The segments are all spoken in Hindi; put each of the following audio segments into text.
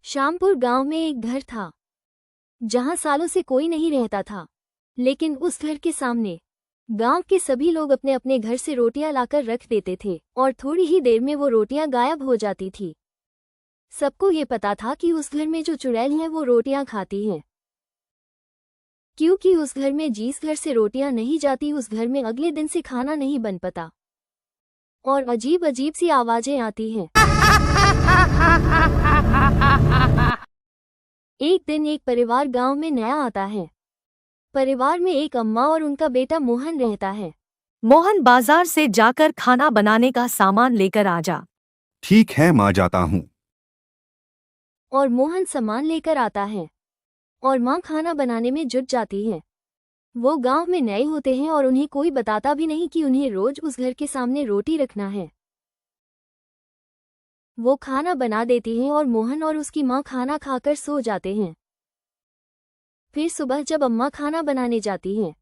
श्यामपुर गांव में एक घर था जहां सालों से कोई नहीं रहता था। लेकिन उस घर के सामने गांव के सभी लोग अपने अपने घर से रोटियां लाकर रख देते थे और थोड़ी ही देर में वो रोटियां गायब हो जाती थी। सबको ये पता था कि उस घर में जो चुड़ैल है वो रोटियां खाती है, क्योंकि उस घर में जिस घर से रोटियां नहीं जाती उस घर में अगले दिन से खाना नहीं बन पाता और अजीब अजीब सी आवाजें आती हैं। एक दिन एक परिवार गांव में नया आता है। परिवार में एक अम्मा और उनका बेटा मोहन रहता है। मोहन, बाजार से जाकर खाना बनाने का सामान लेकर आ जा। ठीक है माँ, जाता हूँ। और मोहन सामान लेकर आता है और माँ खाना बनाने में जुट जाती है। वो गांव में नए होते हैं और उन्हें कोई बताता भी नहीं कि उन्हें रोज उस घर के सामने रोटी रखना है। वो खाना बना देती हैं और मोहन और उसकी माँ खाना खाकर सो जाते हैं। फिर सुबह जब अम्मा खाना बनाने जाती हैं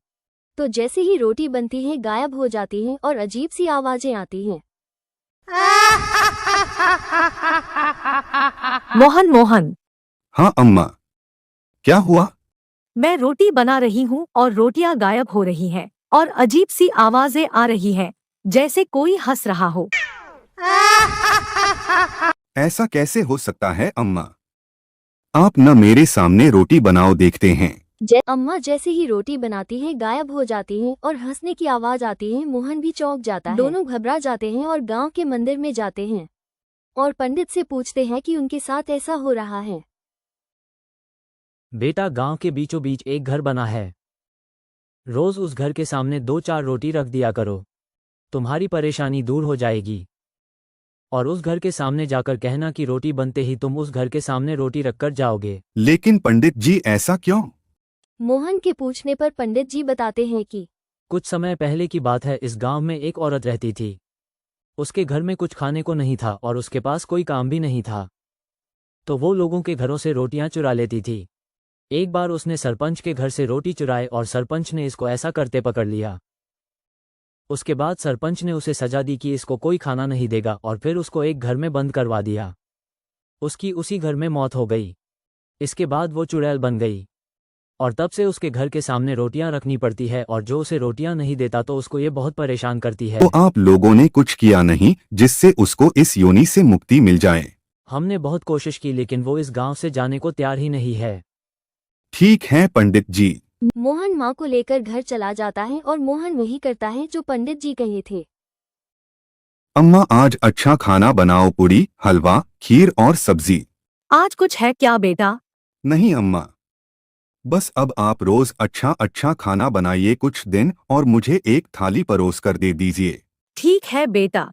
तो जैसे ही रोटी बनती है गायब हो जाती हैं और अजीब सी आवाजें आती हैं। मोहन, हाँ अम्मा, क्या हुआ? मैं रोटी बना रही हूँ और रोटियां गायब हो रही हैं और अजीब सी आवाजें आ रही हैं, जैसे कोई हंस रहा हो। ऐसा कैसे हो सकता है अम्मा? आप न मेरे सामने रोटी बनाओ, देखते हैं। अम्मा जैसे ही रोटी बनाती है गायब हो जाती हैं और हंसने की आवाज आती है। मोहन भी चौंक जाता है। दोनों घबरा जाते हैं और गांव के मंदिर में जाते हैं और पंडित से पूछते हैं कि उनके साथ ऐसा हो रहा है। बेटा, गांव के बीचों बीच एक घर बना है। रोज उस घर के सामने 2-4 रोटी रख दिया करो, तुम्हारी परेशानी दूर हो जाएगी। और उस घर के सामने जाकर कहना कि रोटी बनते ही तुम उस घर के सामने रोटी रखकर जाओगे। लेकिन पंडित जी, ऐसा क्यों? मोहन के पूछने पर पंडित जी बताते हैं कि कुछ समय पहले की बात है। इस गांव में एक औरत रहती थी। उसके घर में कुछ खाने को नहीं था और उसके पास कोई काम भी नहीं था, तो वो लोगों के घरों से रोटियां चुरा लेती थी। एक बार उसने सरपंच के घर से रोटी चुराए और सरपंच ने इसको ऐसा करते पकड़ लिया। उसके बाद सरपंच ने उसे सजा दी कि इसको कोई खाना नहीं देगा और फिर उसको एक घर में बंद करवा दिया। उसकी उसी घर में मौत हो गई। इसके बाद वो चुड़ैल बन गई और तब से उसके घर के सामने रोटियां रखनी पड़ती है और जो उसे रोटियां नहीं देता तो उसको ये बहुत परेशान करती है। तो आप लोगों ने कुछ किया नहीं जिससे उसको इस योनि से मुक्ति मिल जाए? हमने बहुत कोशिश की लेकिन वो इस गांव से जाने को तैयार ही नहीं है। ठीक है पंडित जी। मोहन माँ को लेकर घर चला जाता है और मोहन वही करता है जो पंडित जी कहे थे। अम्मा, आज अच्छा खाना बनाओ, पूरी, हलवा, खीर और सब्जी। आज कुछ है क्या बेटा? नहीं अम्मा, बस अब आप रोज अच्छा अच्छा खाना बनाइए कुछ दिन और मुझे एक थाली परोस कर दे दीजिए। ठीक है बेटा।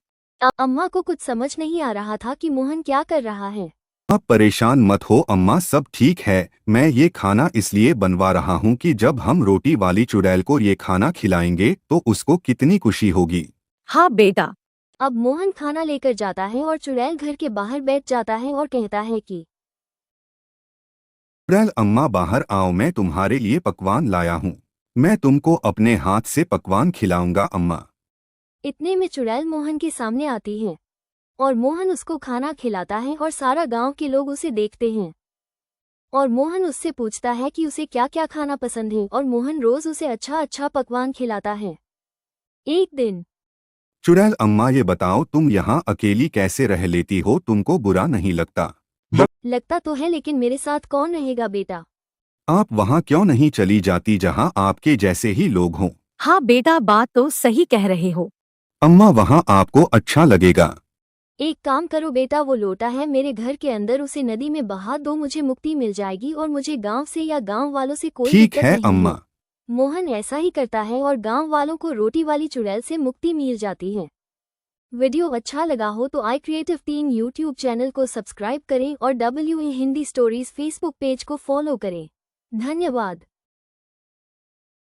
अम्मा को कुछ समझ नहीं आ रहा था कि मोहन क्या कर रहा है। आप परेशान मत हो अम्मा, सब ठीक है। मैं ये खाना इसलिए बनवा रहा हूँ कि जब हम रोटी वाली चुड़ैल को ये खाना खिलाएंगे तो उसको कितनी खुशी होगी। हाँ बेटा। अब मोहन खाना लेकर जाता है और चुड़ैल घर के बाहर बैठ जाता है और कहता है कि चुड़ैल अम्मा बाहर आओ, मैं तुम्हारे लिए पकवान लाया हूँ। मैं तुमको अपने हाथ से पकवान खिलाऊंगा अम्मा। इतने में चुड़ैल मोहन के सामने आती है और मोहन उसको खाना खिलाता है और सारा गांव के लोग उसे देखते हैं और मोहन उससे पूछता है कि उसे क्या क्या खाना पसंद है और मोहन रोज उसे अच्छा अच्छा पकवान खिलाता है। एक दिन चुड़ैल अम्मा, ये बताओ तुम यहाँ अकेली कैसे रह लेती हो? तुमको बुरा नहीं लगता? लगता तो है, लेकिन मेरे साथ कौन रहेगा बेटा? आप वहाँ क्यों नहीं चली जाती जहाँ आपके जैसे ही लोग हों? हाँ बेटा, बात तो सही कह रहे हो। अम्मा, वहाँ आपको अच्छा लगेगा। एक काम करो बेटा, वो लोटा है मेरे घर के अंदर, उसे नदी में बहा दो, मुझे मुक्ति मिल जाएगी और मुझे गांव से या गांव वालों से कोई ठीक दिक्कत है नहीं अम्मा। है। मोहन ऐसा ही करता है और गांव वालों को रोटी वाली चुड़ैल से मुक्ति मिल जाती है। वीडियो अच्छा लगा हो तो आई क्रिएटिव टीम यूट्यूब चैनल को सब्सक्राइब करें और WA Hindi stories Facebook page को फॉलो करें। धन्यवाद।